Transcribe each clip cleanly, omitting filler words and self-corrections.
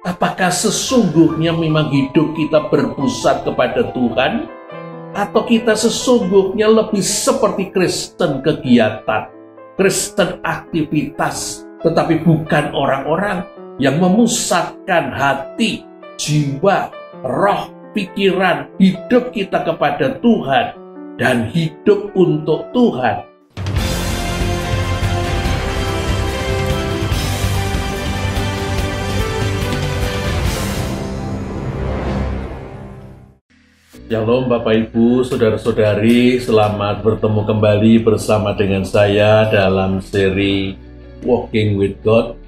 Apakah sesungguhnya memang hidup kita berpusat kepada Tuhan? Atau kita sesungguhnya lebih seperti Kristen kegiatan, Kristen aktivitas, tetapi bukan orang-orang yang memusatkan hati, jiwa, roh, pikiran, hidup kita kepada Tuhan dan hidup untuk Tuhan. Shalom Bapak Ibu, Saudara-saudari, selamat bertemu kembali bersama dengan saya dalam seri Walking with God.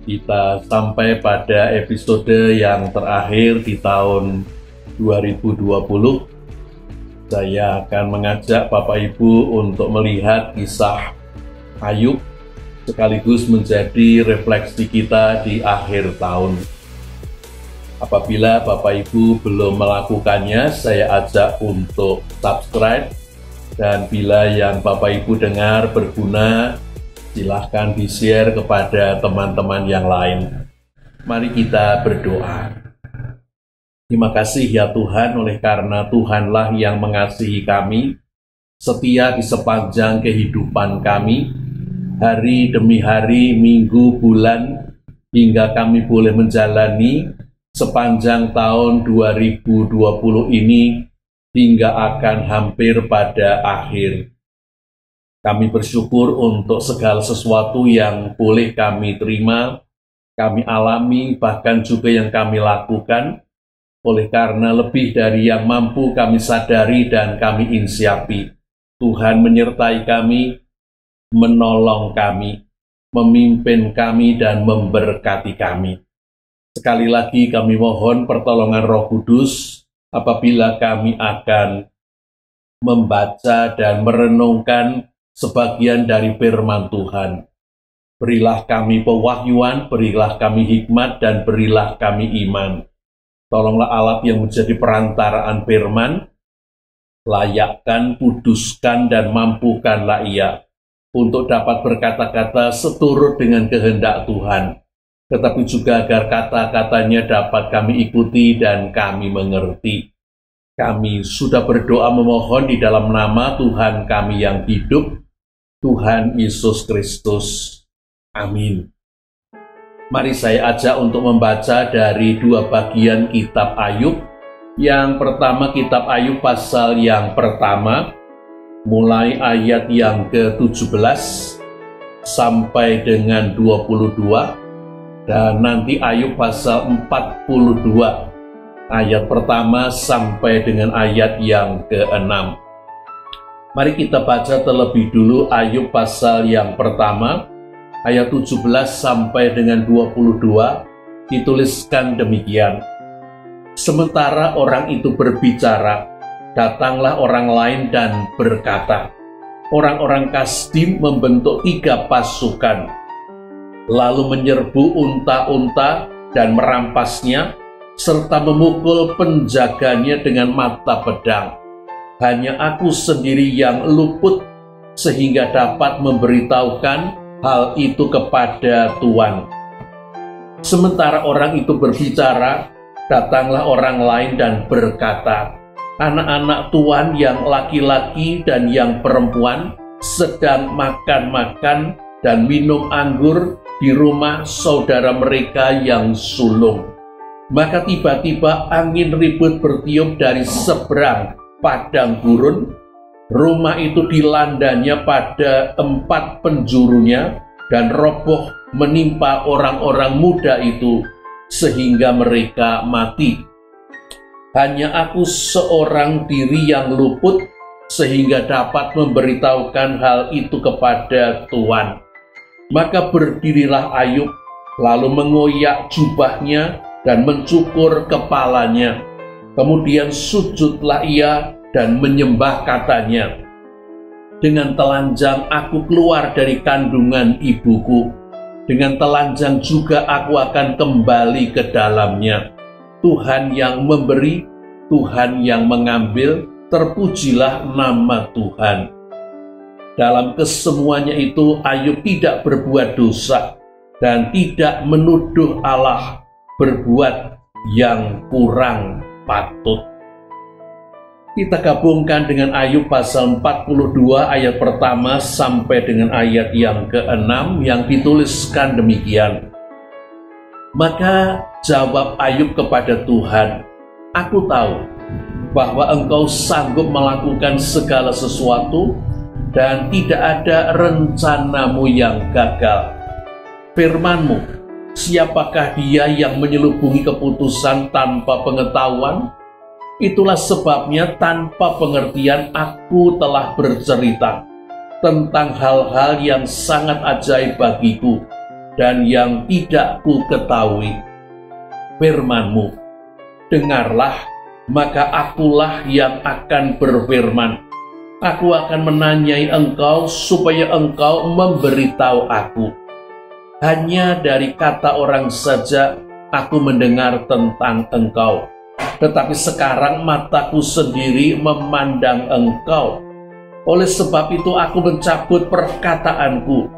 Kita sampai pada episode yang terakhir di tahun 2020. Saya akan mengajak Bapak Ibu untuk melihat kisah Ayub sekaligus menjadi refleksi kita di akhir tahun. Apabila Bapak Ibu belum melakukannya, saya ajak untuk subscribe. Dan bila yang Bapak Ibu dengar berguna, silahkan di-share kepada teman-teman yang lain. Mari kita berdoa. Terima kasih ya Tuhan, oleh karena Tuhanlah yang mengasihi kami, setia di sepanjang kehidupan kami, hari demi hari, minggu, bulan, hingga kami boleh menjalani sepanjang tahun 2020 ini hingga akan hampir pada akhir. Kami bersyukur untuk segala sesuatu yang boleh kami terima, kami alami, bahkan juga yang kami lakukan, oleh karena lebih dari yang mampu kami sadari dan kami insiapi. Tuhan menyertai kami, menolong kami, memimpin kami, dan memberkati kami. Sekali lagi kami mohon pertolongan Roh Kudus apabila kami akan membaca dan merenungkan sebagian dari firman Tuhan. Berilah kami pewahyuan, berilah kami hikmat, dan berilah kami iman. Tolonglah alat yang menjadi perantaraan firman, layakkan, kuduskan, dan mampukanlah ia untuk dapat berkata-kata seturut dengan kehendak Tuhan, tetapi juga agar kata-katanya dapat kami ikuti dan kami mengerti. Kami sudah berdoa memohon di dalam nama Tuhan kami yang hidup, Tuhan Yesus Kristus. Amin. Mari saya ajak untuk membaca dari dua bagian kitab Ayub. Yang pertama kitab Ayub pasal yang pertama, mulai ayat yang ke-17 sampai dengan 22. Dan nanti Ayub pasal 42 ayat pertama sampai dengan ayat yang ke-6. Mari kita baca terlebih dulu Ayub pasal yang pertama ayat 17 sampai dengan 22. Dituliskan demikian: Sementara orang itu berbicara, datanglah orang lain dan berkata, orang-orang Kasdim membentuk 3 pasukan, lalu menyerbu unta-unta dan merampasnya, serta memukul penjaganya dengan mata pedang. Hanya aku sendiri yang luput, sehingga dapat memberitahukan hal itu kepada Tuan. Sementara orang itu berbicara, datanglah orang lain dan berkata, anak-anak Tuan yang laki-laki dan yang perempuan sedang makan-makan dan minum anggur di rumah saudara mereka yang sulung. Maka tiba-tiba angin ribut bertiup dari seberang padang gurun. Rumah itu dilandanya pada 4 penjurunya dan roboh menimpa orang-orang muda itu sehingga mereka mati. Hanya aku seorang diri yang luput sehingga dapat memberitahukan hal itu kepada Tuan. Maka berdirilah Ayub, lalu mengoyak jubahnya dan mencukur kepalanya. Kemudian sujudlah ia dan menyembah, katanya, dengan telanjang aku keluar dari kandungan ibuku, dengan telanjang juga aku akan kembali ke dalamnya. Tuhan yang memberi, Tuhan yang mengambil, terpujilah nama Tuhan. Dalam kesemuanya itu Ayub tidak berbuat dosa dan tidak menuduh Allah, berbuat yang kurang patut. Kita gabungkan dengan Ayub pasal 42 ayat pertama sampai dengan ayat yang ke-6 yang dituliskan demikian. Maka jawab Ayub kepada Tuhan, "Aku tahu bahwa Engkau sanggup melakukan segala sesuatu dan tidak ada rencanamu yang gagal. Firman-Mu, siapakah dia yang menyelubungi keputusan tanpa pengetahuan? Itulah sebabnya tanpa pengertian aku telah bercerita tentang hal-hal yang sangat ajaib bagiku dan yang tidak ku ketahui. Firman-Mu, dengarlah, maka akulah yang akan berfirman. Aku akan menanyai Engkau supaya Engkau memberitahu aku. Hanya dari kata orang saja aku mendengar tentang Engkau. Tetapi sekarang mataku sendiri memandang Engkau. Oleh sebab itu aku mencabut perkataanku,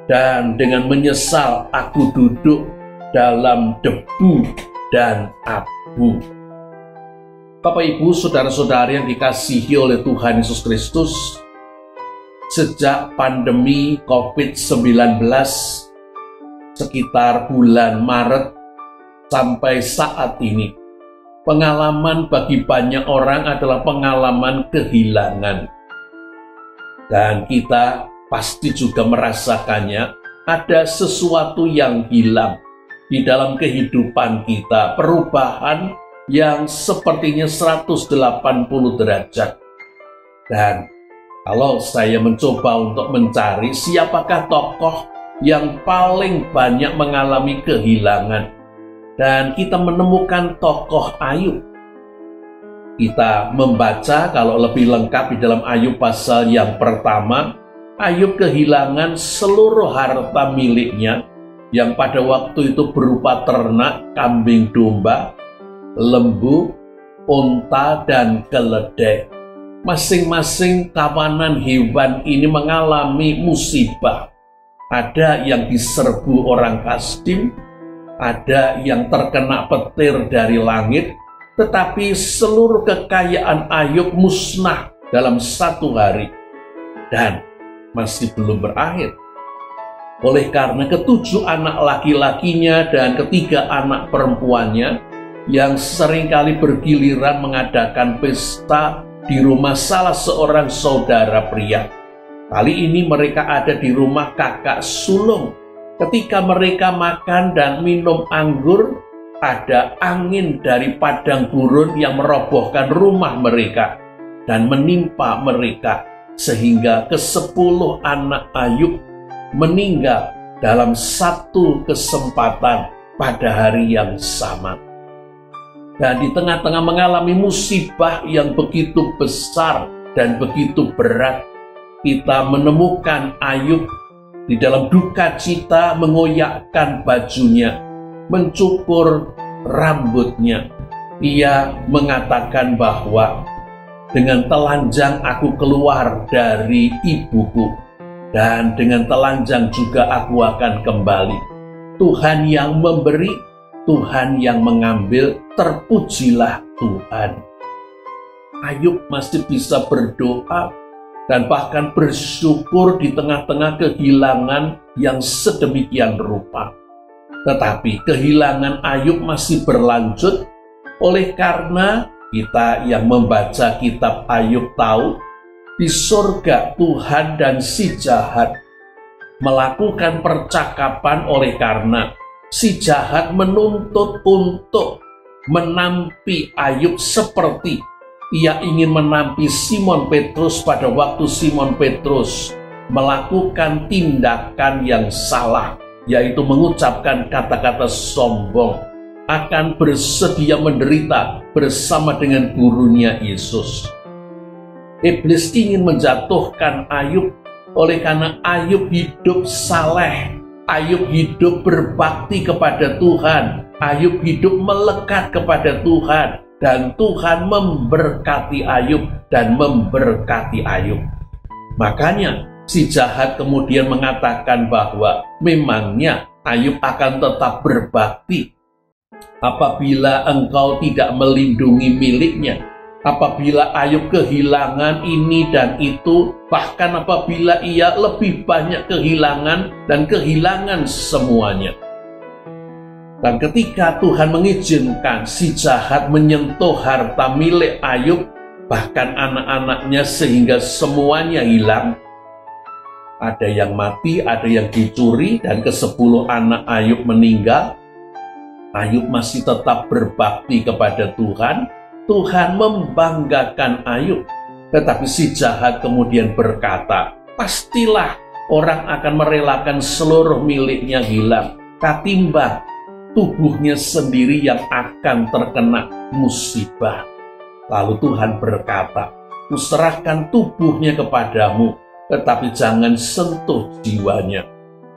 dan dengan menyesal aku duduk dalam debu dan abu." Bapak, Ibu, saudara-saudari yang dikasihi oleh Tuhan Yesus Kristus, sejak pandemi COVID-19 sekitar bulan Maret sampai saat ini, pengalaman bagi banyak orang adalah pengalaman kehilangan. Dan kita pasti juga merasakannya, ada sesuatu yang hilang di dalam kehidupan kita, perubahan yang sepertinya 180 derajat. Dan kalau saya mencoba untuk mencari siapakah tokoh yang paling banyak mengalami kehilangan, dan kita menemukan tokoh Ayub. Kita membaca kalau lebih lengkap di dalam Ayub pasal yang pertama, Ayub kehilangan seluruh harta miliknya yang pada waktu itu berupa ternak, kambing domba, lembu, unta, dan keledai. Masing-masing kawanan hewan ini mengalami musibah. Ada yang diserbu orang Kasdim, ada yang terkena petir dari langit, tetapi seluruh kekayaan Ayub musnah dalam satu hari. Dan masih belum berakhir. Oleh karena ketujuh anak laki-lakinya dan ketiga anak perempuannya yang seringkali bergiliran mengadakan pesta di rumah salah seorang saudara pria. Kali ini mereka ada di rumah kakak sulung. Ketika mereka makan dan minum anggur, ada angin dari padang gurun yang merobohkan rumah mereka dan menimpa mereka, sehingga ke-10 anak Ayub meninggal dalam satu kesempatan pada hari yang sama. Dan di tengah-tengah mengalami musibah yang begitu besar dan begitu berat, kita menemukan Ayub di dalam duka cita mengoyakkan bajunya, mencukur rambutnya. Ia mengatakan bahwa dengan telanjang aku keluar dari ibuku, dan dengan telanjang juga aku akan kembali. Tuhan yang memberi, Tuhan yang mengambil, terpujilah Tuhan. Ayub masih bisa berdoa dan bahkan bersyukur di tengah-tengah kehilangan yang sedemikian rupa. Tetapi kehilangan Ayub masih berlanjut, oleh karena kita yang membaca kitab Ayub tahu, di surga Tuhan dan si jahat melakukan percakapan, oleh karena si jahat menuntut untuk menampi Ayub seperti ia ingin menampi Simon Petrus pada waktu Simon Petrus melakukan tindakan yang salah, yaitu mengucapkan kata-kata sombong, akan bersedia menderita bersama dengan gurunya Yesus. Iblis ingin menjatuhkan Ayub, oleh karena Ayub hidup saleh, Ayub hidup berbakti kepada Tuhan, Ayub hidup melekat kepada Tuhan, dan Tuhan memberkati Ayub dan memberkati Ayub. Makanya si jahat kemudian mengatakan bahwa memangnya Ayub akan tetap berbakti. apabila engkau tidak melindungi miliknya, apabila Ayub kehilangan ini dan itu, bahkan apabila ia lebih banyak kehilangan dan kehilangan semuanya. Dan ketika Tuhan mengizinkan si jahat menyentuh harta milik Ayub, bahkan anak-anaknya sehingga semuanya hilang, ada yang mati, ada yang dicuri, dan ke-10 anak Ayub meninggal. Ayub masih tetap berbakti kepada Tuhan. Tuhan membanggakan Ayub. Tetapi si jahat kemudian berkata, pastilah orang akan merelakan seluruh miliknya hilang, ketimbang tubuhnya sendiri yang akan terkena musibah. Lalu Tuhan berkata, kuserahkan tubuhnya kepadamu, tetapi jangan sentuh jiwanya.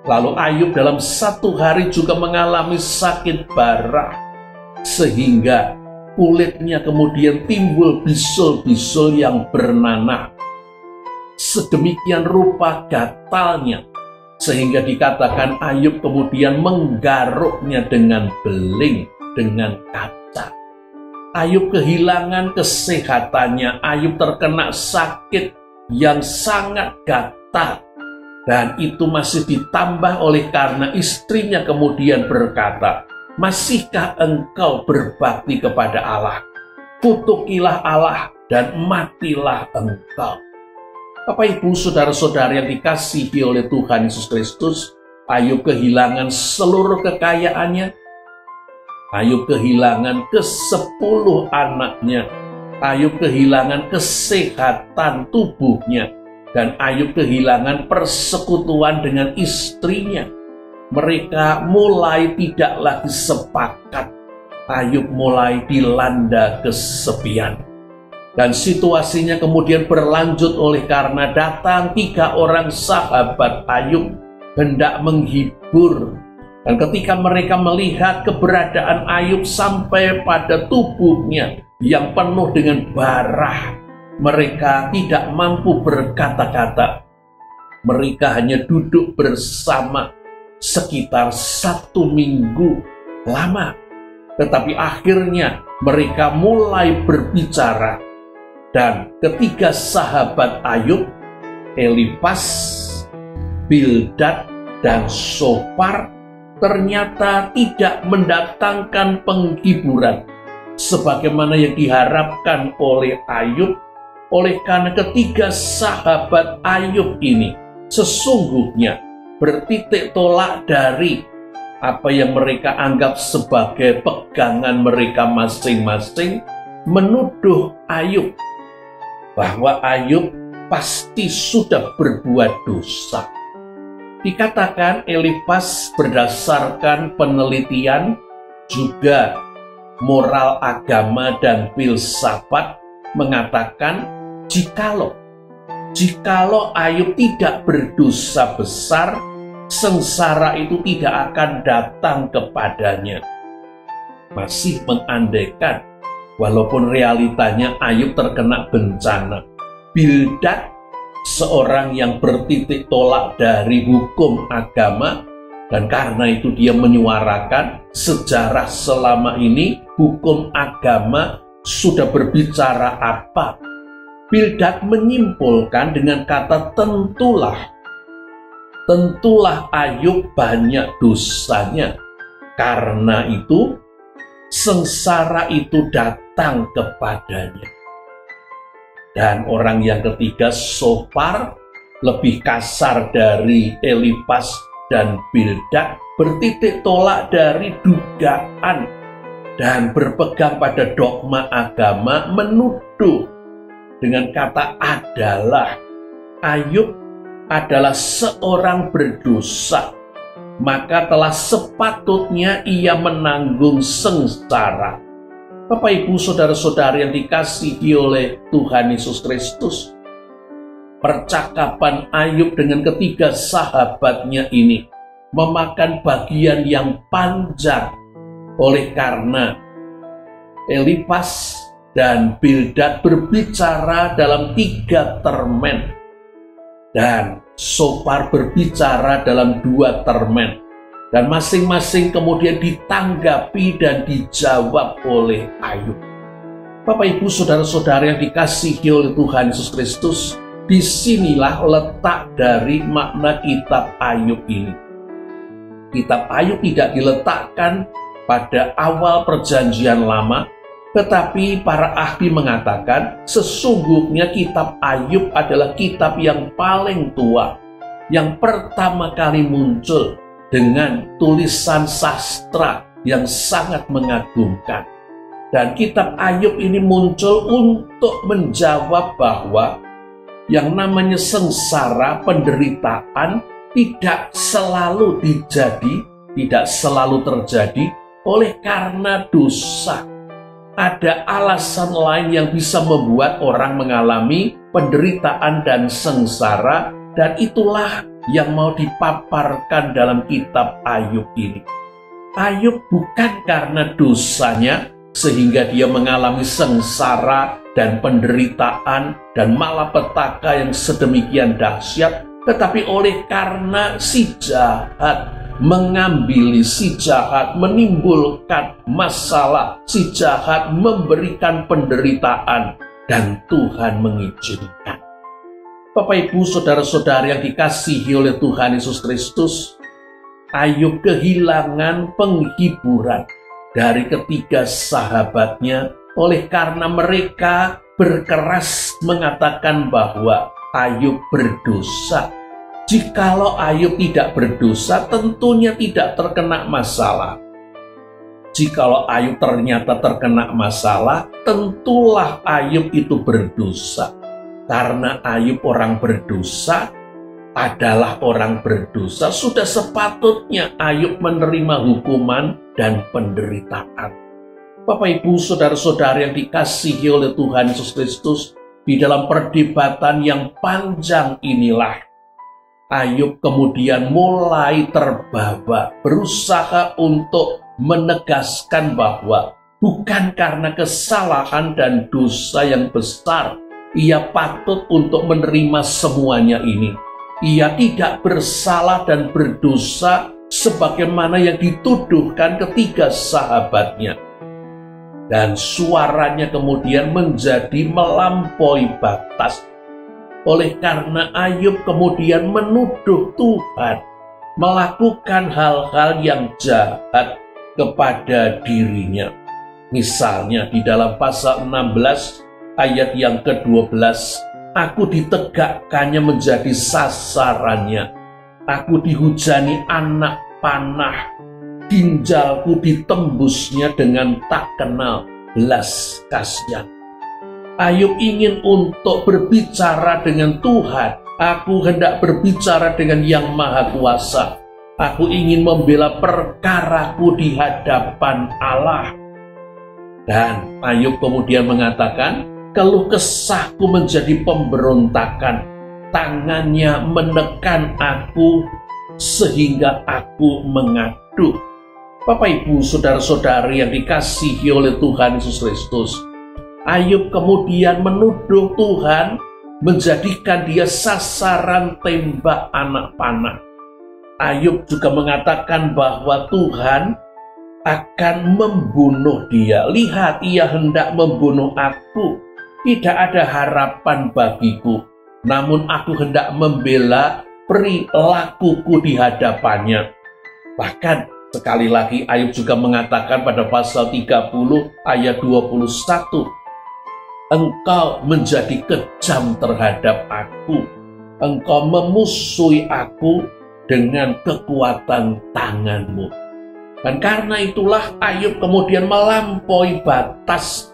Lalu Ayub dalam 1 hari juga mengalami sakit bara, sehingga kulitnya kemudian timbul bisul-bisul yang bernanah. Sedemikian rupa gatalnya, sehingga dikatakan Ayub kemudian menggaruknya dengan beling, dengan kaca. Ayub kehilangan kesehatannya, Ayub terkena sakit yang sangat gatal, dan itu masih ditambah oleh karena istrinya kemudian berkata, masihkah engkau berbakti kepada Allah? Kutukilah Allah dan matilah engkau. Bapak Ibu saudara-saudara yang dikasihi oleh Tuhan Yesus Kristus, Ayub kehilangan seluruh kekayaannya, Ayub kehilangan ke-10 anaknya, Ayub kehilangan kesehatan tubuhnya, dan Ayub kehilangan persekutuan dengan istrinya. Mereka mulai tidak lagi sepakat. Ayub mulai dilanda kesepian. Dan situasinya kemudian berlanjut oleh karena datang 3 orang sahabat Ayub hendak menghibur. Dan ketika mereka melihat keberadaan Ayub sampai pada tubuhnya yang penuh dengan bara, mereka tidak mampu berkata-kata. Mereka hanya duduk bersama sekitar 1 minggu lama. Tetapi akhirnya mereka mulai berbicara. Dan ketiga sahabat Ayub, Elifas, Bildad, dan Sofar, ternyata tidak mendatangkan penghiburan sebagaimana yang diharapkan oleh Ayub. Oleh karena ketiga sahabat Ayub ini sesungguhnya bertitik tolak dari apa yang mereka anggap sebagai pegangan mereka masing-masing, menuduh Ayub bahwa Ayub pasti sudah berbuat dosa. Dikatakan Elifas berdasarkan penelitian juga moral agama dan filsafat mengatakan jikalau Ayub tidak berdosa besar, sengsara itu tidak akan datang kepadanya. Masih mengandaikan walaupun realitanya Ayub terkena bencana. Bildad, seorang yang bertitik tolak dari hukum agama, dan karena itu dia menyuarakan sejarah selama ini hukum agama sudah berbicara apa. Bildad menyimpulkan dengan kata tentulah Ayub banyak dosanya, karena itu sengsara itu datang kepadanya. Dan orang yang ketiga, Sofar, lebih kasar dari Elifas dan Bildad, bertitik tolak dari dugaan dan berpegang pada dogma agama, menuduh dengan kata adalah Ayub adalah seorang berdosa, maka telah sepatutnya ia menanggung sengsara. Bapak Ibu saudara-saudari yang dikasihi oleh Tuhan Yesus Kristus, percakapan Ayub dengan ketiga sahabatnya ini memakan bagian yang panjang, oleh karena Elifas dan Bildad berbicara dalam 3 termen, dan Sofar berbicara dalam 2 termen. Dan masing-masing kemudian ditanggapi dan dijawab oleh Ayub. Bapak, Ibu, saudara-saudara yang dikasihi oleh Tuhan Yesus Kristus, disinilah letak dari makna kitab Ayub ini. Kitab Ayub tidak diletakkan pada awal perjanjian lama, tetapi para ahli mengatakan sesungguhnya kitab Ayub adalah kitab yang paling tua, yang pertama kali muncul dengan tulisan sastra yang sangat mengagumkan. Dan kitab Ayub ini muncul untuk menjawab bahwa yang namanya sengsara, penderitaan tidak selalu terjadi oleh karena dosa. Ada alasan lain yang bisa membuat orang mengalami penderitaan dan sengsara, dan itulah yang mau dipaparkan dalam kitab Ayub ini. Ayub bukan karena dosanya sehingga dia mengalami sengsara dan penderitaan dan malapetaka yang sedemikian dahsyat, tetapi oleh karena si jahat mengambil, si jahat menimbulkan masalah, si jahat memberikan penderitaan, dan Tuhan mengizinkan. Bapak, Ibu, saudara-saudara yang dikasihi oleh Tuhan Yesus Kristus, Ayub kehilangan penghiburan dari ketiga sahabatnya oleh karena mereka berkeras mengatakan bahwa Ayub berdosa. Jikalau Ayub tidak berdosa, tentunya tidak terkena masalah. Jikalau Ayub ternyata terkena masalah, tentulah Ayub itu berdosa. Karena Ayub orang berdosa, adalah orang berdosa, sudah sepatutnya Ayub menerima hukuman dan penderitaan. Bapak, Ibu, saudara-saudara yang dikasihi oleh Tuhan Yesus Kristus, di dalam perdebatan yang panjang inilah Ayub kemudian mulai terbawa, berusaha untuk menegaskan bahwa bukan karena kesalahan dan dosa yang besar ia patut untuk menerima semuanya ini. Ia tidak bersalah dan berdosa sebagaimana yang dituduhkan ketiga sahabatnya. Dan suaranya kemudian menjadi melampaui batas. Oleh karena Ayub kemudian menuduh Tuhan melakukan hal-hal yang jahat kepada dirinya. Misalnya di dalam pasal 16 ayat yang ke-12, aku ditegakkannya menjadi sasarannya. Aku dihujani anak panah, ginjalku ditembusnya dengan tak kenal belas kasihan. Ayub ingin untuk berbicara dengan Tuhan. Aku hendak berbicara dengan Yang Maha Kuasa. Aku ingin membela perkaraku di hadapan Allah. Dan Ayub kemudian mengatakan, keluh kesahku menjadi pemberontakan, tangannya menekan aku sehingga aku mengadu. Bapak, Ibu, saudara-saudari yang dikasihi oleh Tuhan Yesus Kristus, Ayub kemudian menuduh Tuhan menjadikan dia sasaran tembak anak panah. Ayub juga mengatakan bahwa Tuhan akan membunuh dia. Lihat, ia hendak membunuh aku. Tidak ada harapan bagiku, namun aku hendak membela perilakuku di hadapannya. Bahkan sekali lagi Ayub juga mengatakan pada pasal 30 ayat 21, engkau menjadi kejam terhadap aku, engkau memusuhi aku dengan kekuatan tanganmu. Dan karena itulah Ayub kemudian melampaui batas.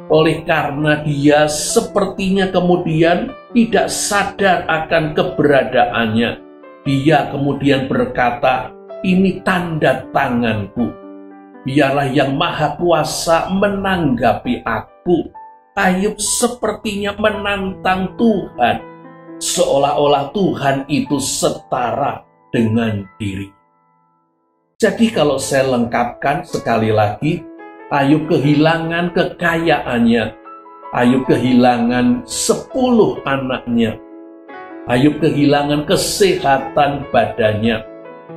Oleh karena dia sepertinya kemudian tidak sadar akan keberadaannya. Dia kemudian berkata, ini tanda tanganku. Biarlah Yang Maha Kuasa menanggapi aku. Ayub sepertinya menantang Tuhan. Seolah-olah Tuhan itu setara dengan diri. Jadi kalau saya lengkapkan sekali lagi, Ayub kehilangan kekayaannya. Ayub kehilangan 10 anaknya. Ayub kehilangan kesehatan badannya.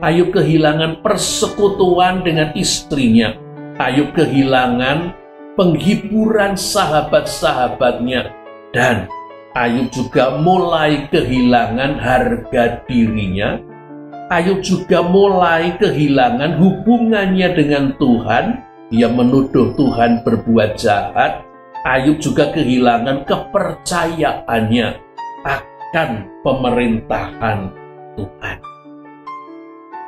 Ayub kehilangan persekutuan dengan istrinya. Ayub kehilangan penghiburan sahabat-sahabatnya. Dan Ayub juga mulai kehilangan harga dirinya. Ayub juga mulai kehilangan hubungannya dengan Tuhan. Dia menuduh Tuhan berbuat jahat. Ayub juga kehilangan kepercayaannya akan pemerintahan Tuhan.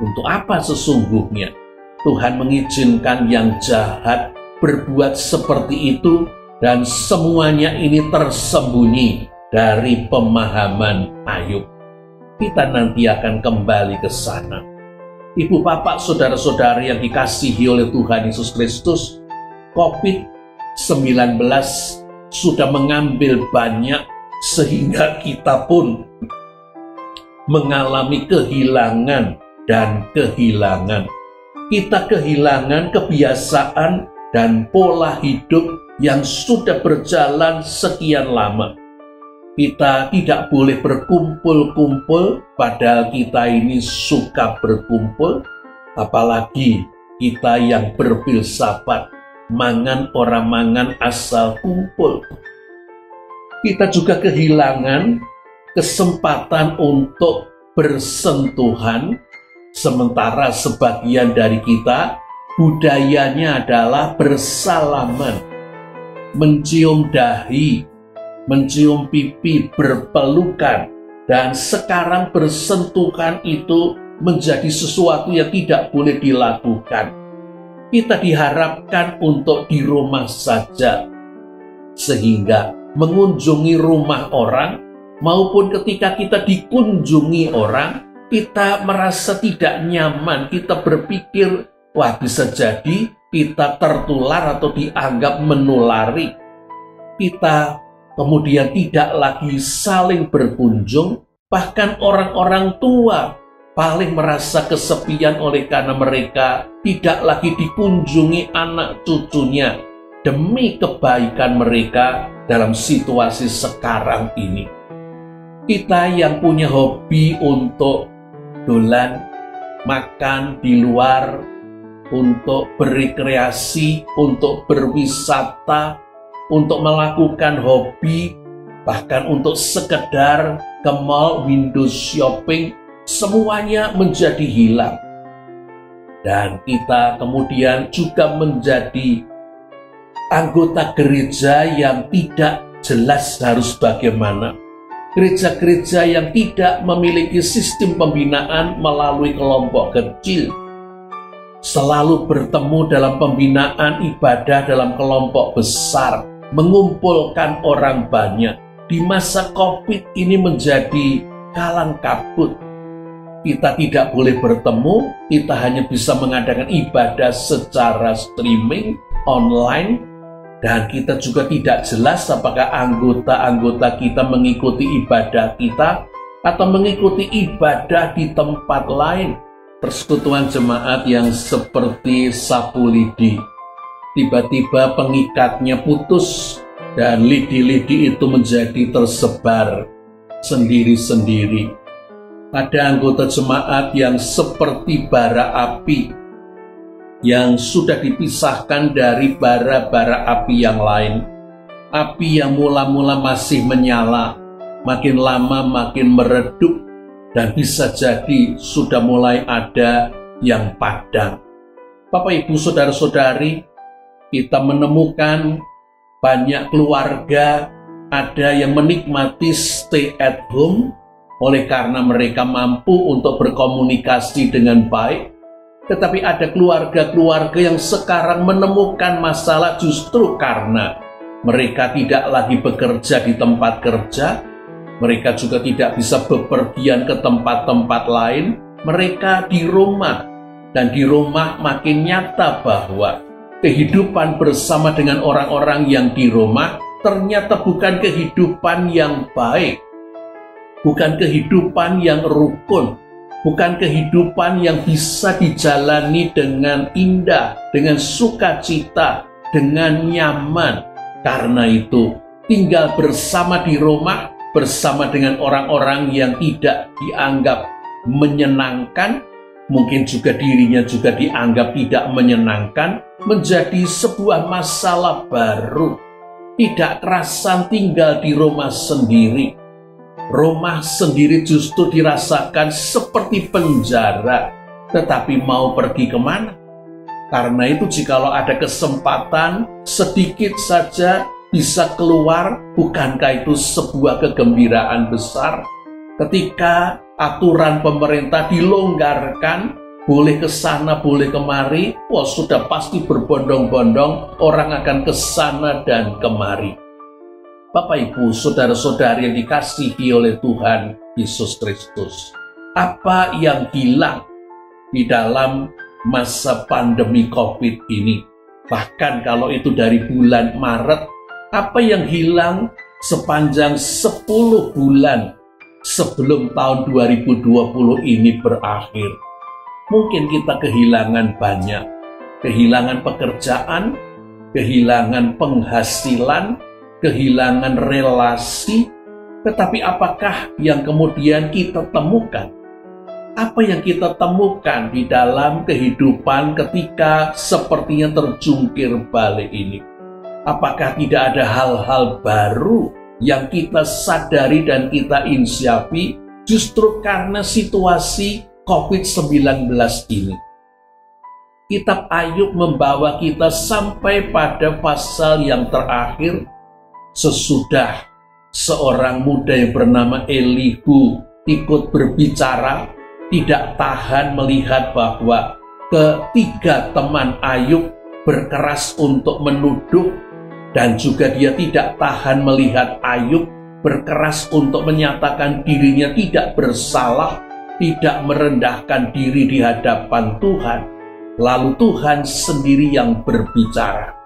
Untuk apa sesungguhnya Tuhan mengizinkan yang jahat berbuat seperti itu, dan semuanya ini tersembunyi dari pemahaman Ayub? Kita nanti akan kembali ke sana. Ibu, bapak, saudara-saudari yang dikasihi oleh Tuhan Yesus Kristus, COVID-19 sudah mengambil banyak, sehingga kita pun mengalami kehilangan dan kehilangan. Kita kehilangan kebiasaan dan pola hidup yang sudah berjalan sekian lama. Kita tidak boleh berkumpul-kumpul, padahal kita ini suka berkumpul. Apalagi kita yang berfilsafat, mangan orang mangan asal kumpul. Kita juga kehilangan kesempatan untuk bersentuhan, sementara sebagian dari kita budayanya adalah bersalaman, mencium dahi, mencium pipi, berpelukan, dan sekarang bersentuhan itu menjadi sesuatu yang tidak boleh dilakukan. Kita diharapkan untuk di rumah saja, sehingga mengunjungi rumah orang maupun ketika kita dikunjungi orang, kita merasa tidak nyaman. Kita berpikir, wah, bisa jadi kita tertular atau dianggap menulari. Kita kemudian tidak lagi saling berkunjung. Bahkan orang-orang tua paling merasa kesepian oleh karena mereka tidak lagi dikunjungi anak cucunya demi kebaikan mereka dalam situasi sekarang ini. Kita yang punya hobi untuk dolan, makan di luar, untuk berrekreasi, untuk berwisata, untuk melakukan hobi, bahkan untuk sekedar ke mall, window shopping, semuanya menjadi hilang. Dan kita kemudian juga menjadi anggota gereja yang tidak jelas harus bagaimana. Gereja-gereja yang tidak memiliki sistem pembinaan melalui kelompok kecil, selalu bertemu dalam pembinaan ibadah dalam kelompok besar, mengumpulkan orang banyak. Di masa COVID ini menjadi kalang kabut. Kita tidak boleh bertemu, kita hanya bisa mengadakan ibadah secara streaming, online, dan kita juga tidak jelas apakah anggota-anggota kita mengikuti ibadah kita atau mengikuti ibadah di tempat lain. Persekutuan jemaat yang seperti sapu lidi, tiba-tiba pengikatnya putus dan lidi-lidi itu menjadi tersebar sendiri-sendiri. Ada anggota jemaat yang seperti bara api yang sudah dipisahkan dari bara-bara api yang lain. Api yang mula-mula masih menyala, makin lama makin meredup, dan bisa jadi sudah mulai ada yang padam. Bapak, Ibu, saudara-saudari, kita menemukan banyak keluarga ada yang menikmati stay at home oleh karena mereka mampu untuk berkomunikasi dengan baik. Tetapi ada keluarga-keluarga yang sekarang menemukan masalah justru karena mereka tidak lagi bekerja di tempat kerja, mereka juga tidak bisa bepergian ke tempat-tempat lain, mereka di rumah. Dan di rumah makin nyata bahwa kehidupan bersama dengan orang-orang yang di rumah ternyata bukan kehidupan yang baik, bukan kehidupan yang rukun, bukan kehidupan yang bisa dijalani dengan indah, dengan sukacita, dengan nyaman. Karena itu, tinggal bersama di rumah, bersama dengan orang-orang yang tidak dianggap menyenangkan, mungkin juga dirinya juga dianggap tidak menyenangkan, menjadi sebuah masalah baru. Tidak kerasan tinggal di rumah sendiri. Rumah sendiri justru dirasakan seperti penjara, tetapi mau pergi kemana? Karena itu jikalau ada kesempatan sedikit saja bisa keluar, bukankah itu sebuah kegembiraan besar? Ketika aturan pemerintah dilonggarkan, boleh ke sana, boleh kemari, sudah pasti berbondong-bondong orang akan ke sana dan kemari. Bapak, Ibu, saudara-saudari yang dikasihi oleh Tuhan Yesus Kristus, apa yang hilang di dalam masa pandemi COVID ini? Bahkan kalau itu dari bulan Maret, apa yang hilang sepanjang 10 bulan sebelum tahun 2020 ini berakhir? Mungkin kita kehilangan banyak, kehilangan pekerjaan, kehilangan penghasilan, kehilangan relasi, tetapi apakah yang kemudian kita temukan? Apa yang kita temukan di dalam kehidupan ketika sepertinya terjungkir balik ini? Apakah tidak ada hal-hal baru yang kita sadari dan kita inisiasi justru karena situasi COVID-19 ini? Kitab Ayub membawa kita sampai pada pasal yang terakhir sesudah seorang muda yang bernama Elihu ikut berbicara, tidak tahan melihat bahwa ketiga teman Ayub berkeras untuk menuduh, dan juga dia tidak tahan melihat Ayub berkeras untuk menyatakan dirinya tidak bersalah, tidak merendahkan diri di hadapan Tuhan. Lalu Tuhan sendiri yang berbicara.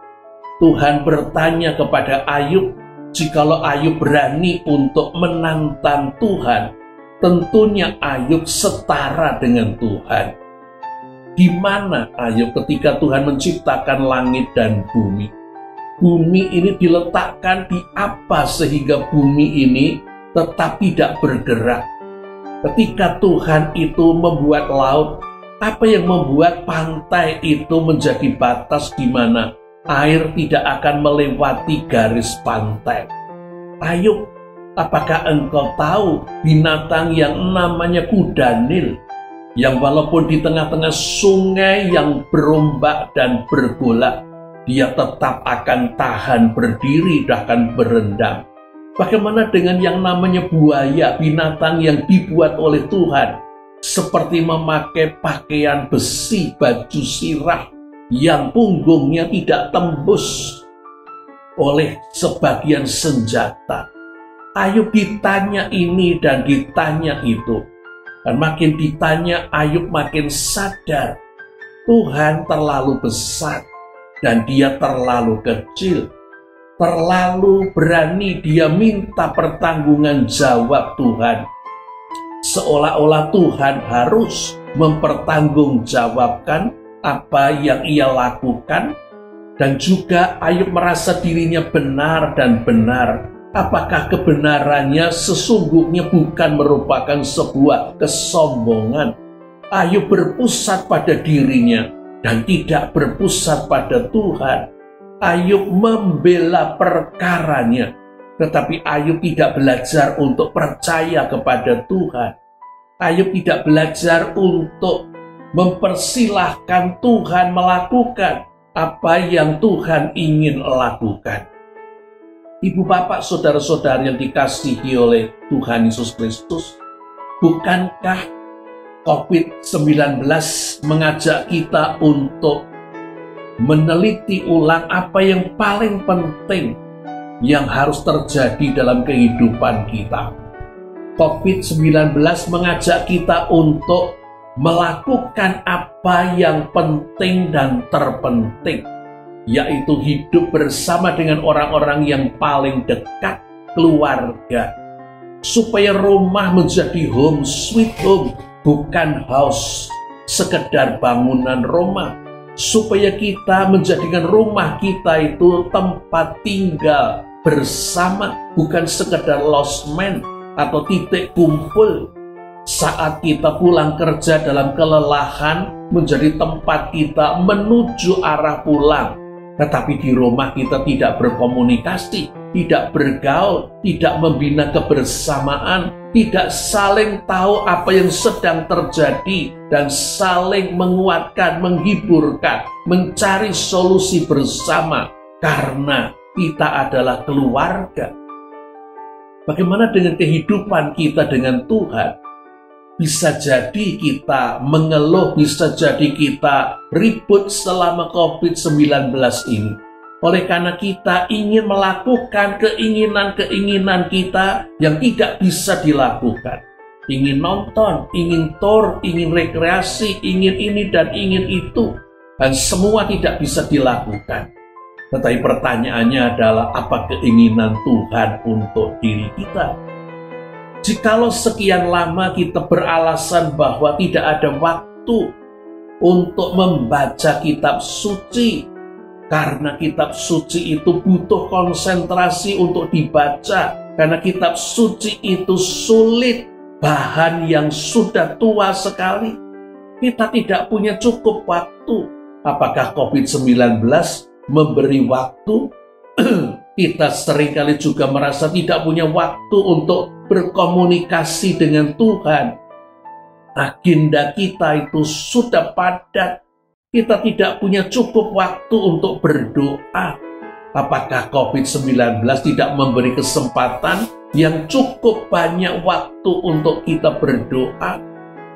Tuhan bertanya kepada Ayub, jikalau Ayub berani untuk menantang Tuhan, tentunya Ayub setara dengan Tuhan. Di mana Ayub ketika Tuhan menciptakan langit dan bumi? Bumi ini diletakkan di apa sehingga bumi ini tetap tidak bergerak? Ketika Tuhan itu membuat laut, apa yang membuat pantai itu menjadi batas di mana air tidak akan melewati garis pantai? Ayub, apakah engkau tahu binatang yang namanya kuda Nil, yang walaupun di tengah-tengah sungai yang berombak dan bergolak, dia tetap akan tahan berdiri, bahkan berendam? Bagaimana dengan yang namanya buaya, binatang yang dibuat oleh Tuhan, seperti memakai pakaian besi, baju sirah, yang punggungnya tidak tembus oleh sebagian senjata? Ayub ditanya ini dan ditanya itu, dan makin ditanya Ayub makin sadar Tuhan terlalu besar dan dia terlalu kecil. Terlalu berani dia minta pertanggungan jawab Tuhan, seolah-olah Tuhan harus mempertanggungjawabkan apa yang ia lakukan. Dan juga Ayub merasa dirinya benar dan benar. Apakah kebenarannya sesungguhnya bukan merupakan sebuah kesombongan? Ayub berpusat pada dirinya dan tidak berpusat pada Tuhan. Ayub membela perkaranya, tetapi Ayub tidak belajar untuk percaya kepada Tuhan. Ayub tidak belajar untuk mempersilahkan Tuhan melakukan apa yang Tuhan ingin lakukan. Ibu, bapak, saudara-saudari yang dikasihi oleh Tuhan Yesus Kristus, bukankah COVID-19 mengajak kita untuk meneliti ulang apa yang paling penting yang harus terjadi dalam kehidupan kita? COVID-19 mengajak kita untuk melakukan apa yang penting dan terpenting, yaitu hidup bersama dengan orang-orang yang paling dekat, keluarga, supaya rumah menjadi home sweet home, bukan house, sekedar bangunan rumah, supaya kita menjadikan rumah kita itu tempat tinggal bersama, bukan sekedar losmen atau titik kumpul, Saat kita pulang kerja dalam kelelahan menjadi tempat kita menuju arah pulang. Tetapi di rumah kita tidak berkomunikasi, tidak bergaul, tidak membina kebersamaan, tidak saling tahu apa yang sedang terjadi, dan saling menguatkan, menghiburkan, mencari solusi bersama karena kita adalah keluarga. Bagaimana dengan kehidupan kita dengan Tuhan? Bisa jadi kita mengeluh, bisa jadi kita ribut selama COVID-19 ini. Oleh karena kita ingin melakukan keinginan-keinginan kita yang tidak bisa dilakukan. Ingin nonton, ingin tour, ingin rekreasi, ingin ini dan ingin itu. Dan semua tidak bisa dilakukan. Tetapi pertanyaannya adalah apa keinginan Tuhan untuk diri kita? Jikalau sekian lama kita beralasan bahwa tidak ada waktu untuk membaca kitab suci, karena kitab suci itu butuh konsentrasi untuk dibaca, karena kitab suci itu sulit, bahan yang sudah tua sekali, kita tidak punya cukup waktu. Apakah COVID-19 memberi waktu? Kita seringkali juga merasa tidak punya waktu untuk berkomunikasi dengan Tuhan. Agenda kita itu sudah padat. Kita tidak punya cukup waktu untuk berdoa. Apakah COVID-19 tidak memberi kesempatan yang cukup banyak waktu untuk kita berdoa?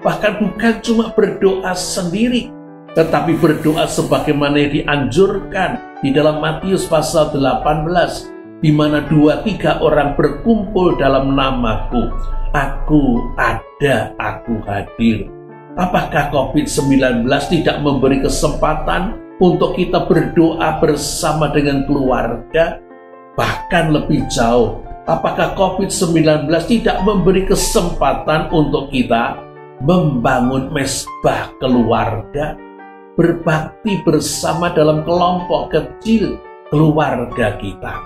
Bahkan bukan cuma berdoa sendiri, tetapi berdoa sebagaimana yang dianjurkan di dalam Matius pasal 18, di mana 2-3 orang berkumpul dalam namaku, aku ada, aku hadir. Apakah COVID-19 tidak memberi kesempatan untuk kita berdoa bersama dengan keluarga? Bahkan lebih jauh, apakah COVID-19 tidak memberi kesempatan untuk kita membangun mesbah keluarga? Berbakti bersama dalam kelompok kecil keluarga kita.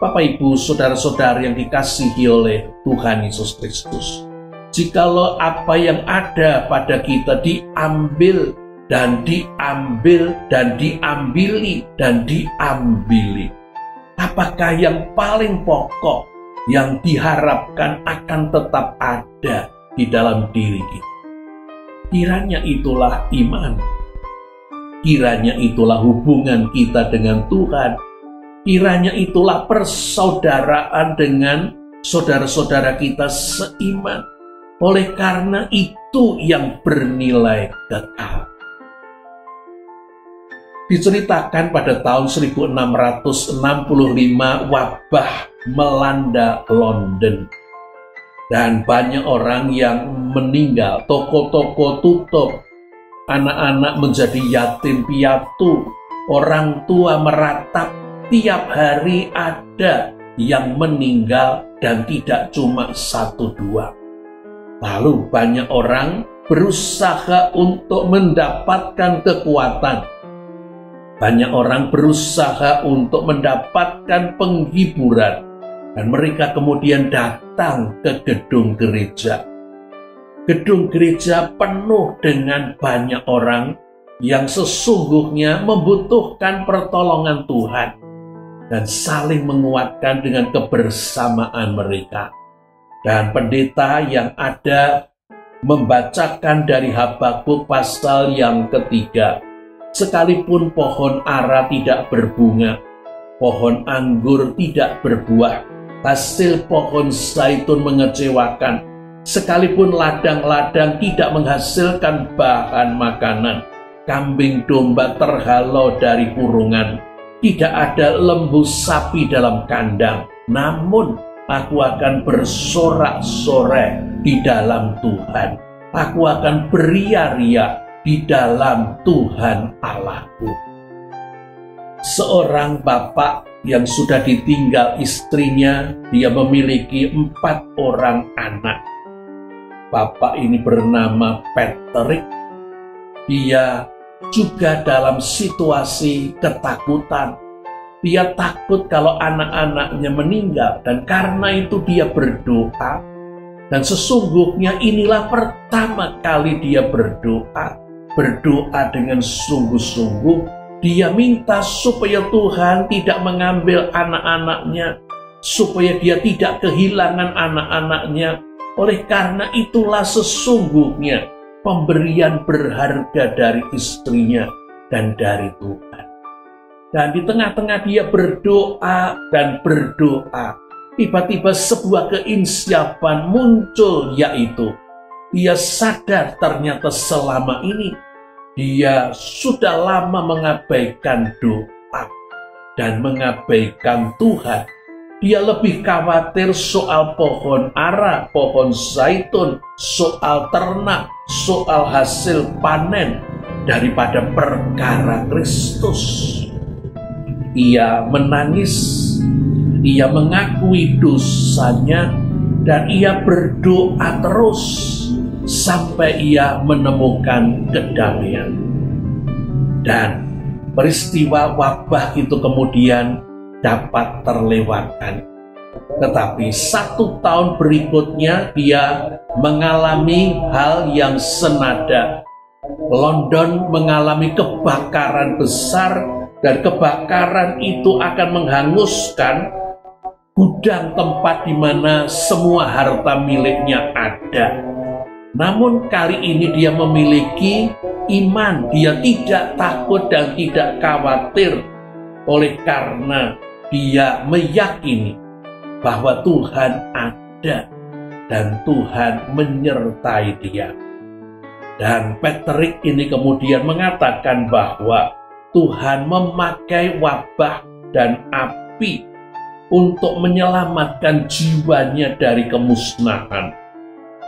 Bapak, Ibu, saudara-saudara yang dikasihi oleh Tuhan Yesus Kristus, jikalau apa yang ada pada kita diambil dan diambil dan diambili dan diambili, apakah yang paling pokok yang diharapkan akan tetap ada di dalam diri kita? Kiranya itulah iman. Kiranya itulah hubungan kita dengan Tuhan. Kiranya itulah persaudaraan dengan saudara-saudara kita seiman. Oleh karena itu yang bernilai kekal. Diceritakan pada tahun 1665 wabah melanda London. Dan banyak orang yang meninggal, toko-toko tutup, anak-anak menjadi yatim piatu, orang tua meratap, tiap hari ada yang meninggal dan tidak cuma 1-2. Lalu banyak orang berusaha untuk mendapatkan kekuatan. Banyak orang berusaha untuk mendapatkan penghiburan. Dan mereka kemudian datang ke gedung gereja. Gedung gereja penuh dengan banyak orang yang sesungguhnya membutuhkan pertolongan Tuhan dan saling menguatkan dengan kebersamaan mereka. Dan pendeta yang ada membacakan dari Habakuk pasal yang ketiga, sekalipun pohon ara tidak berbunga, pohon anggur tidak berbuah, hasil pohon zaitun mengecewakan, sekalipun ladang-ladang tidak menghasilkan bahan makanan, kambing domba terhalau dari kurungan, tidak ada lembu sapi dalam kandang, namun aku akan bersorak-sorai di dalam Tuhan. Aku akan beria-ria di dalam Tuhan Allahku. Seorang bapak yang sudah ditinggal istrinya, dia memiliki 4 orang anak. Bapak ini bernama Patrick. Dia juga dalam situasi ketakutan. Dia takut kalau anak-anaknya meninggal, dan karena itu dia berdoa. Dan sesungguhnya inilah pertama kali dia berdoa dengan sungguh-sungguh. Dia minta supaya Tuhan tidak mengambil anak-anaknya, supaya dia tidak kehilangan anak-anaknya. Oleh karena itulah sesungguhnya pemberian berharga dari istrinya dan dari Tuhan. Dan di tengah-tengah dia berdoa dan berdoa, tiba-tiba sebuah keinsiapan muncul, yaitu dia sadar ternyata selama ini dia sudah lama mengabaikan doa dan mengabaikan Tuhan. Dia lebih khawatir soal pohon ara, pohon zaitun, soal ternak, soal hasil panen daripada perkara Kristus. Ia menangis, ia mengakui dosanya, dan ia berdoa terus sampai ia menemukan kedamaian. Dan peristiwa wabah itu kemudian dapat terlewatkan. Tetapi 1 tahun berikutnya dia mengalami hal yang senada. London mengalami kebakaran besar, dan kebakaran itu akan menghanguskan gudang tempat di mana semua harta miliknya ada. Namun kali ini dia memiliki iman, dia tidak takut dan tidak khawatir, oleh karena dia meyakini bahwa Tuhan ada dan Tuhan menyertai dia. Dan Patrick ini kemudian mengatakan bahwa Tuhan memakai wabah dan api untuk menyelamatkan jiwanya dari kemusnahan.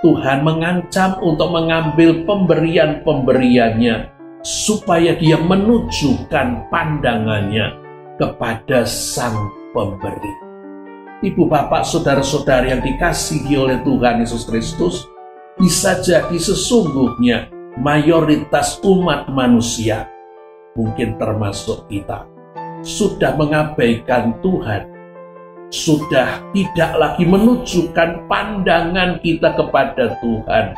Tuhan mengancam untuk mengambil pemberian-pemberiannya supaya dia menunjukkan pandangannya kepada Sang Pemberi. Ibu, bapak, saudara-saudari yang dikasihi oleh Tuhan Yesus Kristus, bisa jadi sesungguhnya mayoritas umat manusia, mungkin termasuk kita, sudah mengabaikan Tuhan, sudah tidak lagi menunjukkan pandangan kita kepada Tuhan,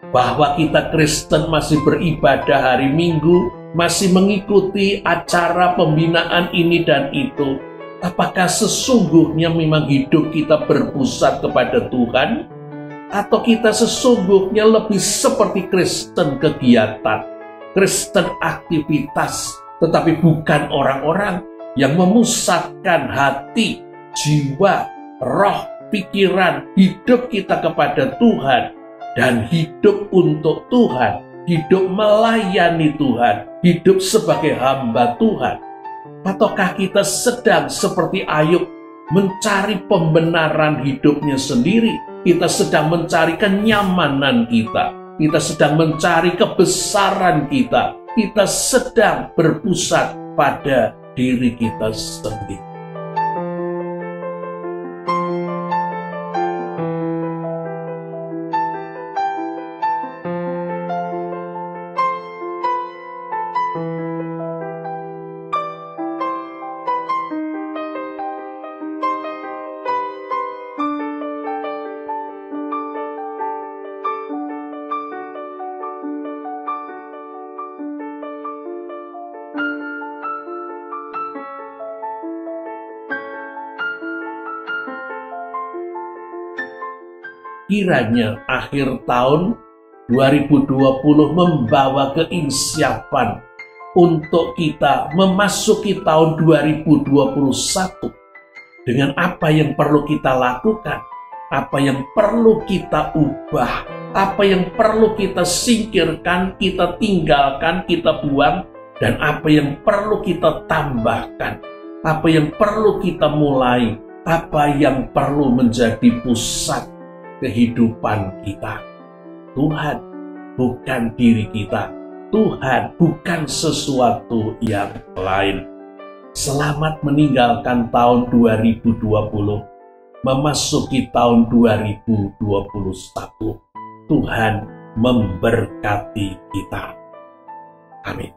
bahwa kita Kristen masih beribadah hari Minggu, masih mengikuti acara pembinaan ini dan itu. Apakah sesungguhnya memang hidup kita berpusat kepada Tuhan? Atau kita sesungguhnya lebih seperti Kristen kegiatan, Kristen aktivitas, tetapi bukan orang-orang yang memusatkan hati, jiwa, roh, pikiran, hidup kita kepada Tuhan, dan hidup untuk Tuhan, hidup melayani Tuhan, hidup sebagai hamba Tuhan? Ataukah kita sedang seperti Ayub mencari pembenaran hidupnya sendiri? Kita sedang mencari kenyamanan kita sedang mencari kebesaran kita sedang berpusat pada diri kita sendiri. Kiranya akhir tahun 2020 membawa keinsiapan untuk kita memasuki tahun 2021 dengan apa yang perlu kita lakukan, apa yang perlu kita ubah, apa yang perlu kita singkirkan, kita tinggalkan, kita buang, dan apa yang perlu kita tambahkan, apa yang perlu kita mulai, apa yang perlu menjadi pusat kehidupan kita. Tuhan, bukan diri kita. Tuhan, bukan sesuatu yang lain. Selamat meninggalkan tahun 2020, memasuki tahun 2021. Tuhan memberkati kita. Amin.